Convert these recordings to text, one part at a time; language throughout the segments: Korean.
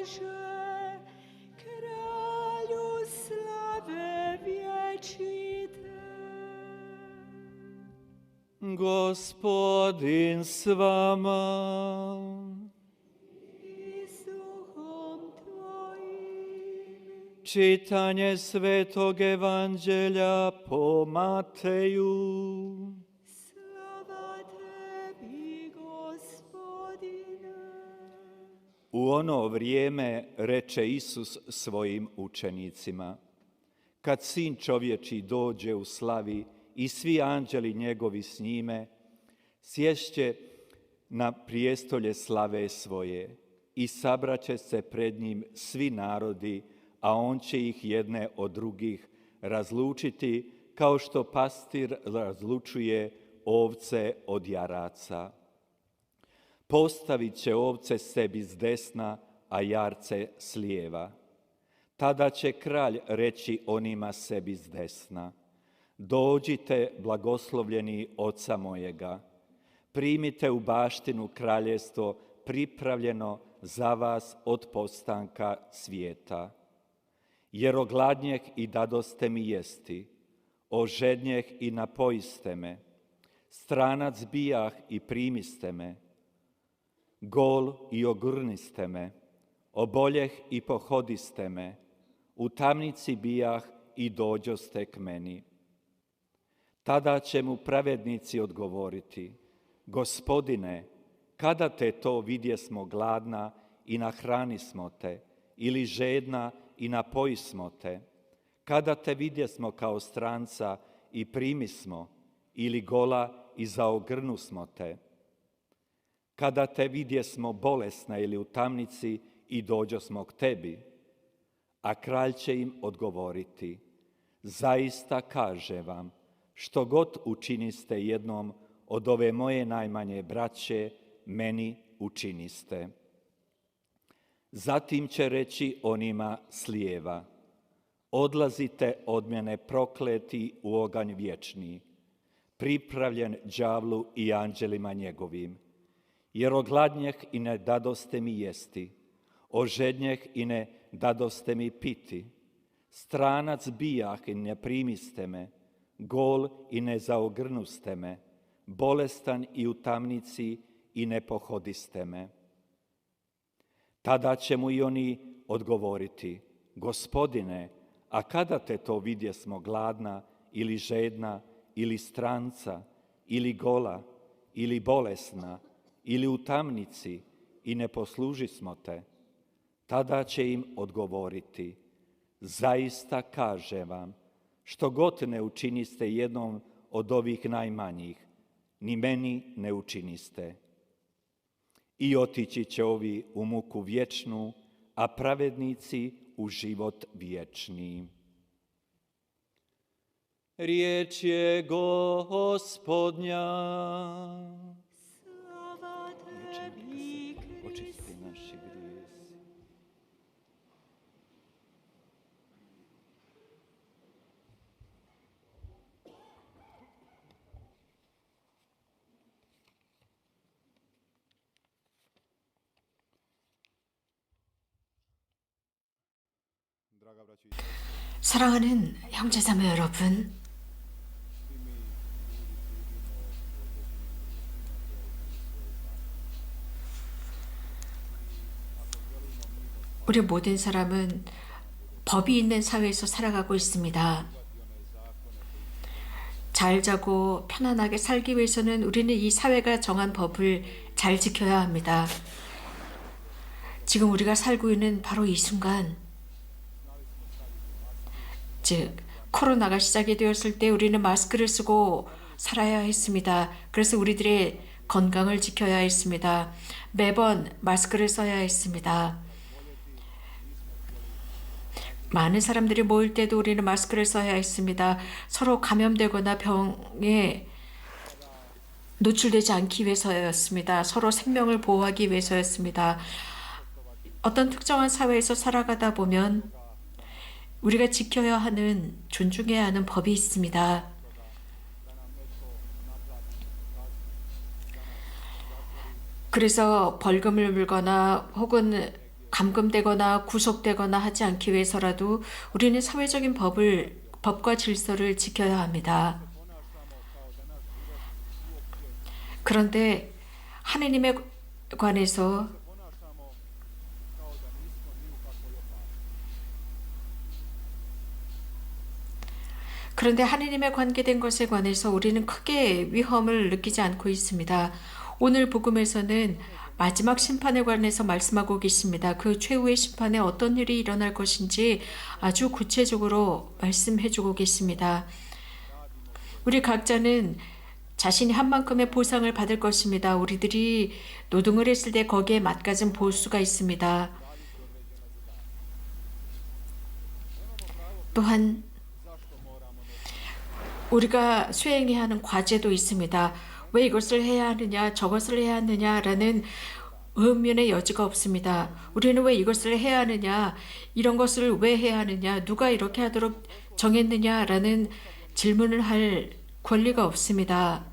Bože, Kralju slave vječite. Gospodin s vama. I s duhom tvojim. Čitanje Svetog Evanđelja po Mateju. Slava tebi, Gospodine. U ono vrijeme reče Isus svojim učenicima: Kad Sin čovječji dođe u slavi i svi anđeli njegovi s njime, sješće na prijestolje slave svoje i sabraće se pred njim svi narodi, a on će ih jedne od drugih razlučiti, kao što pastir razlučuje ovce od jaraca. Postavit će ovce sebi s desna, a jarce s lijeva. Tada će kralj reći onima sebi s desna: Dođite, blagoslovljeni Oca mojega, primite u baštinu kraljevstvo pripravljeno za vas od postanka svijeta. Jer ogladnjeh i dadoste mi jesti, ožednjeh i napojiste me, stranac bijah i primiste me, gol i ogrniste me, oboljeh i pohodiste me, u tamnici bijah i dođoste k meni. Tada će mu pravednici odgovoriti: Gospodine, kada te to vidjesmo gladna i nahranismo te, ili žedna i napojismo te? Kada te vidjesmo kao stranca i primismo, ili gola i zaogrnusmo te? Kada te vidjesmo bolesna ili u tamnici i dođosmo k tebi? A kralj će im odgovoriti: Zaista kažem vam, što god učiniste jednom od ove moje najmanje braće, meni učiniste. Zatim će reći onima s lijeva: Odlazite od mene prokleti u oganj vječni, pripravljen đavlu i anđelima njegovim. Jer ogladnjeh i ne dadoste mi jesti, ožednjeh i ne dadoste mi piti, stranac bijah i ne primiste me, gol i ne zaogrnuste me, bolestan i u tamnici i ne pohodiste me. Tada će mu i oni odgovoriti: Gospodine, a kada te to vidjesmo gladna ili žedna ili stranca ili gola ili bolesna ili u tamnici i ne poslužismo te? Tada će im odgovoriti: Zaista kažem vam, što god ne učiniste jednom od ovih najmanjih, ni meni ne učiniste. I otići će ovi u muku vječnu, a pravednici u život vječni. Riječ je Gospodnja. Slava tebi, Očisti naši grijesi. 사랑하는 형제자매 여러분, 우리 모든 사람은 법이 있는 사회에서 살아가고 있습니다. 잘 자고 편안하게 살기 위해서는 우리는 이 사회가 정한 법을 잘 지켜야 합니다. 지금 우리가 살고 있는 바로 이 순간, 즉 코로나가 시작이 되었을 때 우리는 마스크를 쓰고 살아야 했습니다. 그래서 우리들의 건강을 지켜야 했습니다. 매번 마스크를 써야 했습니다. 많은 사람들이 모일 때도 우리는 마스크를 써야 했습니다. 서로 감염되거나 병에 노출되지 않기 위해서였습니다. 서로 생명을 보호하기 위해서였습니다. 어떤 특정한 사회에서 살아가다 보면 우리가 지켜야 하는, 존중해야 하는 법이 있습니다. 그래서 벌금을 물거나 혹은 감금되거나 구속되거나 하지 않기 위해서라도 우리는 사회적인 법과 질서를 지켜야 합니다. 그런데 하느님에 관해서 그런데 하느님에 관계된 것에 관해서 우리는 크게 위험을 느끼지 않고 있습니다. 오늘 복음에서는 마지막 심판에 관해서 말씀하고 계십니다. 그 최후의 심판에 어떤 일이 일어날 것인지 아주 구체적으로 말씀해주고 계십니다. 우리 각자는 자신이 한 만큼의 보상을 받을 것입니다. 우리들이 노동을 했을 때 거기에 맞가진 보수가 있습니다. 또한 우리가 수행해야 하는 과제도 있습니다. 왜 이것을 해야 하느냐, 저것을 해야 하느냐라는 의문의 여지가 없습니다. 우리는 왜 이것을 해야 하느냐, 이런 것을 왜 해야 하느냐, 누가 이렇게 하도록 정했느냐라는 질문을 할 권리가 없습니다.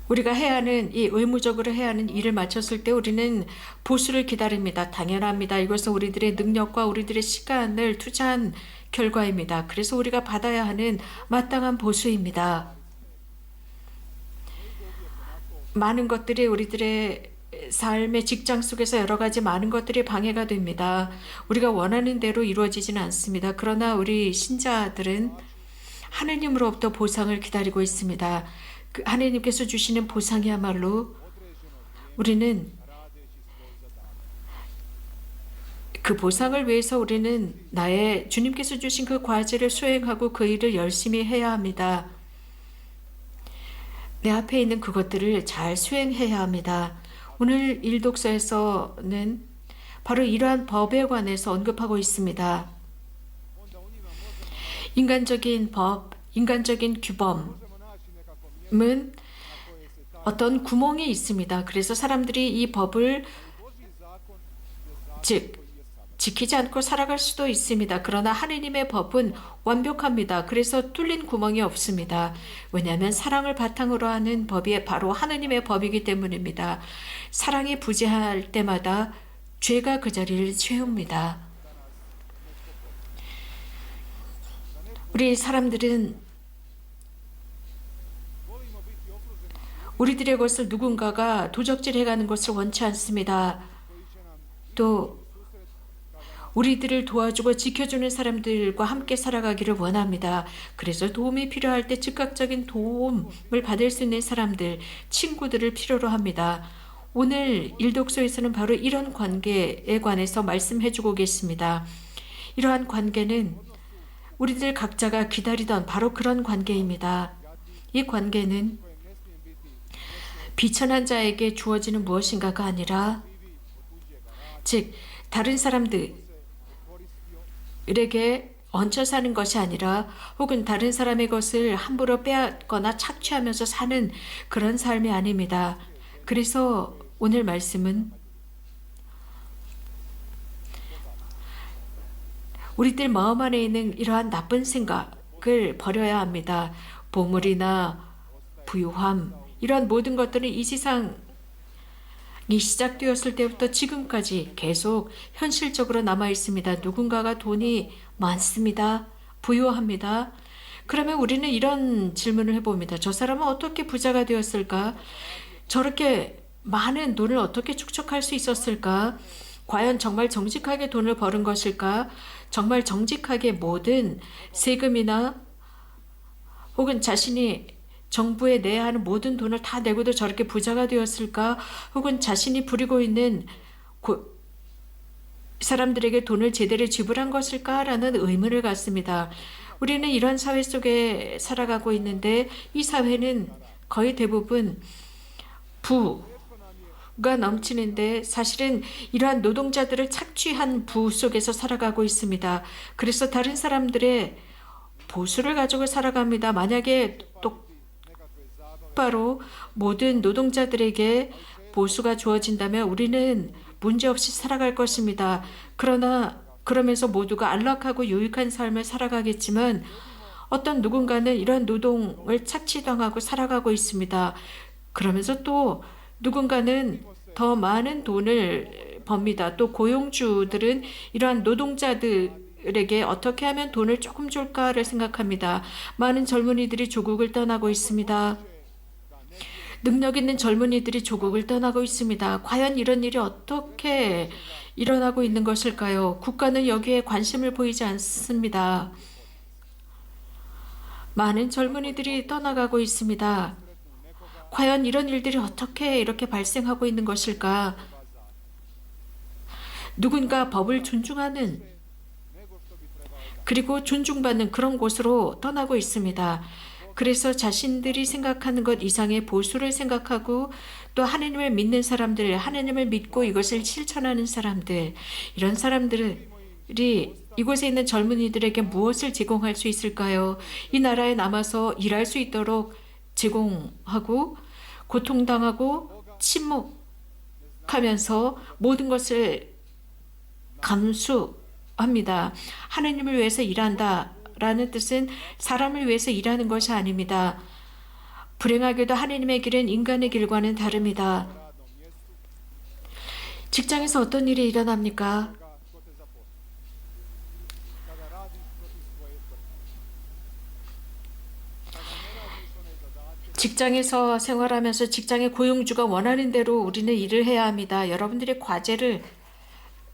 우리가 해야 하는 이 의무적으로 해야 하는 일을 마쳤을 때 우리는 보수를 기다립니다. 당연합니다. 이것은 우리들의 능력과 우리들의 시간을 투자한 결과입니다. 그래서 우리가 받아야 하는 마땅한 보수입니다. 많은 것들이 우리들의 삶의 직장 속에서 여러 가지 많은 것들이 방해가 됩니다. 우리가 원하는 대로 이루어지지는 않습니다. 그러나 우리 신자들은 하느님으로부터 보상을 기다리고 있습니다. 하느님께서 주시는 보상이야말로 우리는 그 보상을 위해서 우리는 나의 주님께서 주신 그 과제를 수행하고 그 일을 열심히 해야 합니다. 내 앞에 있는 그것들을 잘 수행해야 합니다. 오늘 일독서에서는 바로 이러한 법에 관해서 언급하고 있습니다. 인간적인 법, 인간적인 규범 은 어떤 구멍이 있습니다. 그래서 사람들이 이 법을 지키지 않고 살아갈 수도 있습니다. 그러나 하느님의 법은 완벽합니다. 그래서 뚫린 구멍이 없습니다. 왜냐하면 사랑을 바탕으로 하는 법이 바로 하느님의 법이기 때문입니다. 사랑이 부재할 때마다 죄가 그 자리를 채웁니다. 우리 사람들은 우리들의 것을 누군가가 도적질해가는 것을 원치 않습니다. 또 우리들을 도와주고 지켜주는 사람들과 함께 살아가기를 원합니다. 그래서 도움이 필요할 때 즉각적인 도움을 받을 수 있는 사람들, 친구들을 필요로 합니다. 오늘 일독서에서는 바로 이런 관계에 관해서 말씀해주고 계십니다. 이러한 관계는 우리들 각자가 기다리던 바로 그런 관계입니다. 이 관계는 비천한 자에게 주어지는 무엇인가가 아니라 즉 다른 사람들에게 얹혀 사는 것이 아니라 혹은 다른 사람의 것을 함부로 빼앗거나 착취하면서 사는 그런 삶이 아닙니다. 그래서 오늘 말씀은 우리들 마음 안에 있는 이러한 나쁜 생각을 버려야 합니다. 보물이나 부유함 이런 모든 것들은 이 세상이 시작되었을 때부터 지금까지 계속 현실적으로 남아 있습니다. 누군가가 돈이 많습니다. 부유합니다. 그러면 우리는 이런 질문을 해봅니다. 저 사람은 어떻게 부자가 되었을까? 저렇게 많은 돈을 어떻게 축적할 수 있었을까? 과연 정말 정직하게 돈을 버는 것일까? 정말 정직하게 모든 세금이나 혹은 자신이 정부에 내야 하는 모든 돈을 다 내고도 저렇게 부자가 되었을까? 혹은 자신이 부리고 있는 사람들에게 돈을 제대로 지불한 것일까? 라는 의문을 갖습니다. 우리는 이런 사회 속에 살아가고 있는데 이 사회는 거의 대부분 부가 넘치는데 사실은 이러한 노동자들을 착취한 부 속에서 살아가고 있습니다. 그래서 다른 사람들의 보수를 가지고 살아갑니다. 만약에 똑바로 모든 노동자들에게 보수가 주어진다면 우리는 문제없이 살아갈 것입니다. 그러나 그러면서 모두가 안락하고 유익한 삶을 살아가겠지만 어떤 누군가는 이런 노동을 착취당하고 살아가고 있습니다. 그러면서 또 누군가는 더 많은 돈을 법니다. 또 고용주들은 이러한 노동자들에게 어떻게 하면 돈을 조금 줄까를 생각합니다. 많은 젊은이들이 조국을 떠나고 있습니다. 능력 있는 젊은이들이 조국을 떠나고 있습니다. 과연 이런 일이 어떻게 일어나고 있는 것일까요? 국가는 여기에 관심을 보이지 않습니다. 많은 젊은이들이 떠나가고 있습니다. 과연 이런 일들이 어떻게 이렇게 발생하고 있는 것일까? 누군가 법을 존중하는 그리고 존중받는 그런 곳으로 떠나고 있습니다. 그래서 자신들이 생각하는 것 이상의 보수를 생각하고 또 하나님을 믿는 사람들, 하나님을 믿고 이것을 실천하는 사람들, 이런 사람들이 이곳에 있는 젊은이들에게 무엇을 제공할 수 있을까요? 이 나라에 남아서 일할 수 있도록 제공하고 고통당하고 침묵하면서 모든 것을 감수합니다. 하나님을 위해서 일한다 라는 뜻은 사람을 위해서 일하는 것이 아닙니다. 불행하게도 하나님의 길은 인간의 길과는 다릅니다. 직장에서 어떤 일이 일어납니까? 직장에서 생활하면서 직장의 고용주가 원하는 대로 우리는 일을 해야 합니다. 여러분들의 과제를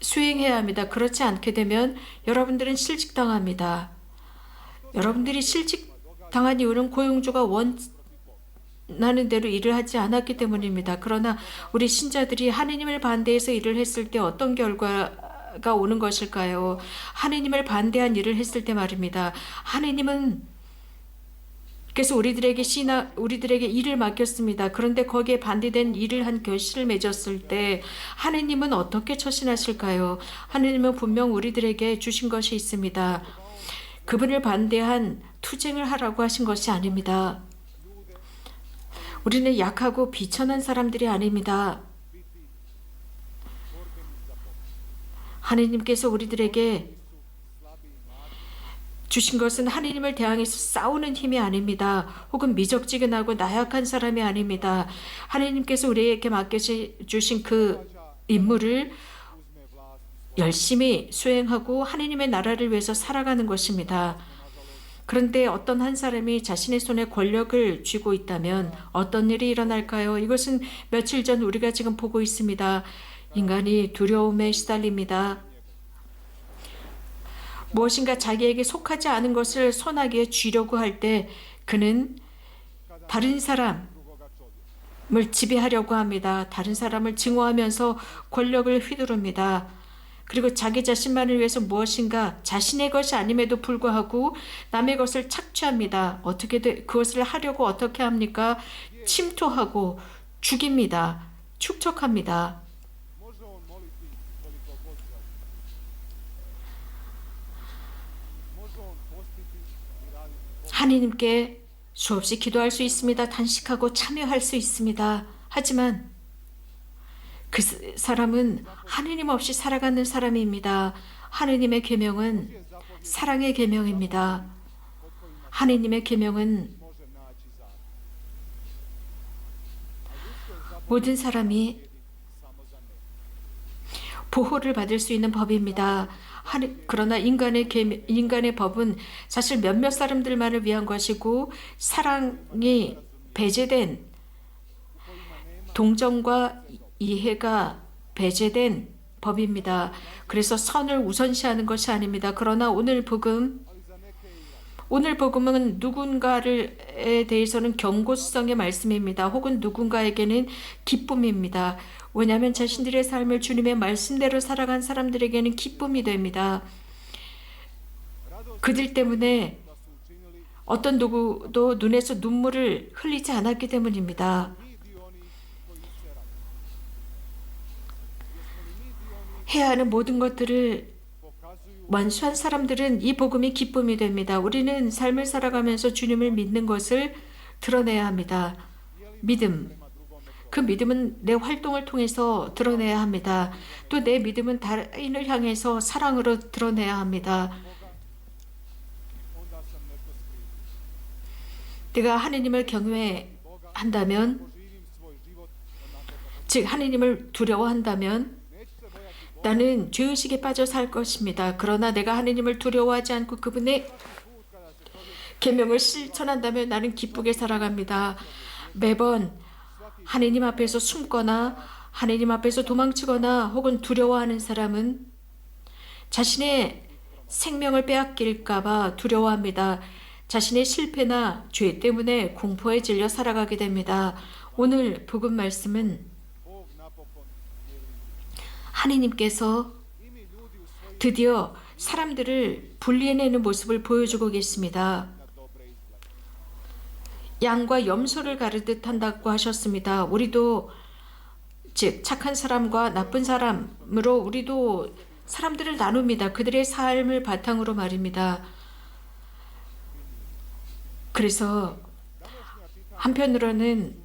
수행해야 합니다. 그렇지 않게 되면 여러분들은 실직당합니다. 여러분들이 실직당한 이유는 고용주가 원하는 대로 일을 하지 않았기 때문입니다. 그러나 우리 신자들이 하느님을 반대해서 일을 했을 때 어떤 결과가 오는 것일까요? 하느님을 반대한 일을 했을 때 말입니다. 하느님은 그래서 우리들에게 일을 맡겼습니다. 그런데 거기에 반대된 일을 한 결실을 맺었을 때 하느님은 어떻게 처신하실까요? 하느님은 분명 우리들에게 주신 것이 있습니다. 그분을 반대한 투쟁을 하라고 하신 것이 아닙니다. 우리는 약하고 비천한 사람들이 아닙니다. 하느님께서 우리들에게 주신 것은 하느님을 대항해서 싸우는 힘이 아닙니다. 혹은 미적지근하고 나약한 사람이 아닙니다. 하느님께서 우리에게 맡겨주신 그 임무를 열심히 수행하고 하느님의 나라를 위해서 살아가는 것입니다. 그런데 어떤 한 사람이 자신의 손에 권력을 쥐고 있다면 어떤 일이 일어날까요? 이것은 며칠 전 우리가 지금 보고 있습니다. 인간이 두려움에 시달립니다. 무엇인가 자기에게 속하지 않은 것을 손아귀에 쥐려고 할 때 그는 다른 사람을 지배하려고 합니다. 다른 사람을 증오하면서 권력을 휘두릅니다. 그리고 자기 자신만을 위해서 무엇인가 자신의 것이 아님에도 불구하고 남의 것을 착취합니다. 그것을 하려고 어떻게 합니까? 침투하고 죽입니다. 축적합니다. 하느님께 수없이 기도할 수 있습니다. 단식하고 참여할 수 있습니다. 하지만 그 사람은 하느님 없이 살아가는 사람입니다. 하느님의 계명은 사랑의 계명입니다. 하느님의 계명은 모든 사람이 보호를 받을 수 있는 법입니다. 그러나 인간의 법은 사실 몇몇 사람들만을 위한 것이고 사랑이 배제된 동정과 이해가 배제된 법입니다. 그래서 선을 우선시하는 것이 아닙니다. 그러나 오늘 복음은 누군가에 대해서는 경고성의 말씀입니다. 혹은 누군가에게는 기쁨입니다. 왜냐하면 자신들의 삶을 주님의 말씀대로 살아간 사람들에게는 기쁨이 됩니다. 그들 때문에 어떤 누구도 눈에서 눈물을 흘리지 않았기 때문입니다. 해야 하는 모든 것들을 완수한 사람들은 이 복음이 기쁨이 됩니다. 우리는 삶을 살아가면서 주님을 믿는 것을 드러내야 합니다. 믿음. 그 믿음은 내 활동을 통해서 드러내야 합니다. 또 내 믿음은 타인을 향해서 사랑으로 드러내야 합니다. 내가 하느님을 경외한다면, 즉 하느님을 두려워한다면 나는 죄의식에 빠져 살 것입니다. 그러나 내가 하느님을 두려워하지 않고 그분의 계명을 실천한다면 나는 기쁘게 살아갑니다. 매번 하느님 앞에서 숨거나 하느님 앞에서 도망치거나 혹은 두려워하는 사람은 자신의 생명을 빼앗길까 봐 두려워합니다. 자신의 실패나 죄 때문에 공포에 질려 살아가게 됩니다. 오늘 복음 말씀은 하느님께서 드디어 사람들을 분리해내는 모습을 보여주고 계십니다. 양과 염소를 가르듯 한다고 하셨습니다. 우리도 즉 착한 사람과 나쁜 사람으로 우리도 사람들을 나눕니다. 그들의 삶을 바탕으로 말입니다. 그래서 한편으로는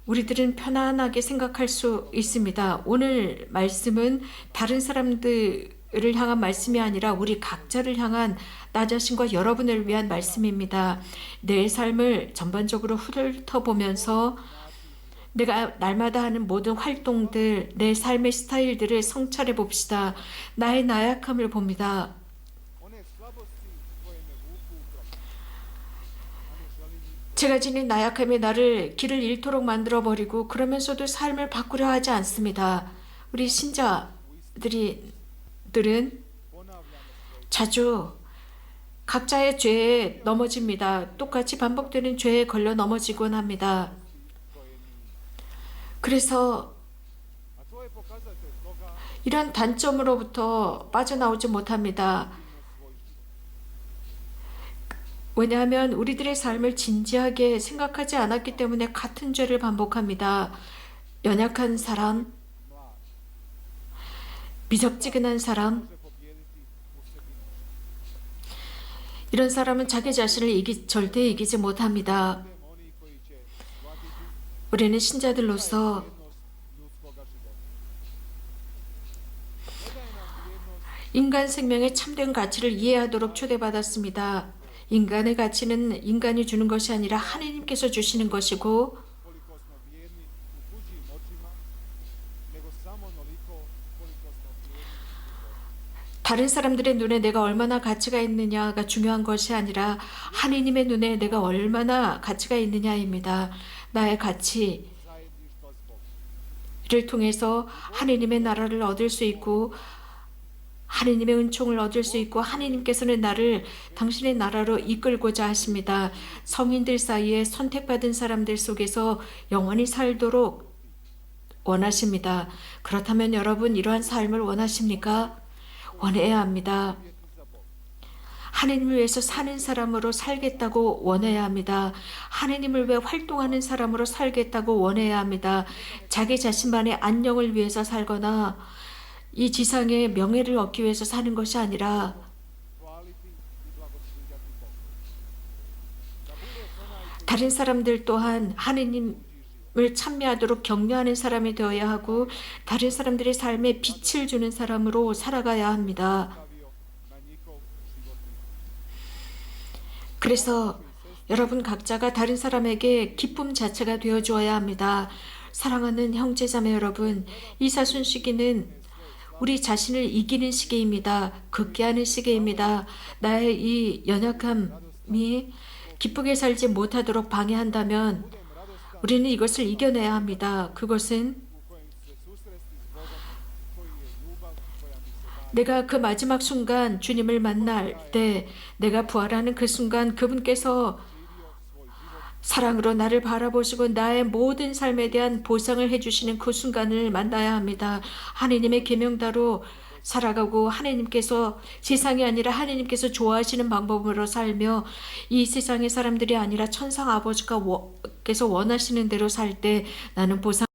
우리들은 편안하게 생각할 수 있습니다. 오늘 말씀은 다른 사람들을 향한 말씀이 아니라 우리 각자를 향한 나 자신과 여러분을 위한 말씀입니다. 내 삶을 전반적으로 훑어보면서 내가 날마다 하는 모든 활동들, 내 삶의 스타일들을 성찰해 봅시다. 나의 나약함을 봅니다. 제가 지닌 나약함이 나를 길을 잃도록 만들어버리고 그러면서도 삶을 바꾸려 하지 않습니다. 우리 신자들은 자주 각자의 죄에 넘어집니다. 똑같이 반복되는 죄에 걸려 넘어지곤 합니다. 그래서 이런 단점으로부터 빠져나오지 못합니다. 왜냐하면 우리들의 삶을 진지하게 생각하지 않았기 때문에 같은 죄를 반복합니다. 연약한 사람, 미적지근한 사람, 이런 사람은 자기 자신을 절대 이기지 못합니다. 우리는 신자들로서 인간 생명의 참된 가치를 이해하도록 초대받았습니다. 인간의 가치는 인간이 주는 것이 아니라 하나님께서 주시는 것이고 다른 사람들의 눈에 내가 얼마나 가치가 있느냐가 중요한 것이 아니라 하나님의 눈에 내가 얼마나 가치가 있느냐입니다. 나의 가치를 통해서 하나님의 나라를 얻을 수 있고 하나님의 은총을 얻을 수 있고 하나님께서는 나를 당신의 나라로 이끌고자 하십니다. 성인들 사이에 선택받은 사람들 속에서 영원히 살도록 원하십니다. 그렇다면 여러분 이러한 삶을 원하십니까? 원해야 합니다. 하나님을 위해서 사는 사람으로 살겠다고 원해야 합니다. 하나님을 위해 활동하는 사람으로 살겠다고 원해야 합니다. 자기 자신만의 안녕을 위해서 살거나 이 지상의 명예를 얻기 위해서 사는 것이 아니라 다른 사람들 또한 하느님을 찬미하도록 격려하는 사람이 되어야 하고 다른 사람들의 삶에 빛을 주는 사람으로 살아가야 합니다. 그래서 여러분 각자가 다른 사람에게 기쁨 자체가 되어 주어야 합니다. 사랑하는 형제자매 여러분, 이 사순 시기는 우리 자신을 이기는 시기입니다. 극기하는 시기입니다. 나의 이 연약함이 기쁘게 살지 못하도록 방해한다면 우리는 이것을 이겨내야 합니다. 그것은 내가 그 마지막 순간 주님을 만날 때 내가 부활하는 그 순간 그분께서 사랑으로 나를 바라보시고 나의 모든 삶에 대한 보상을 해주시는 그 순간을 만나야 합니다. 하나님의 계명대로 살아가고 하나님께서 세상이 아니라 하나님께서 좋아하시는 방법으로 살며 이 세상의 사람들이 아니라 천상 아버지께서 원하시는 대로 살 때 나는 보상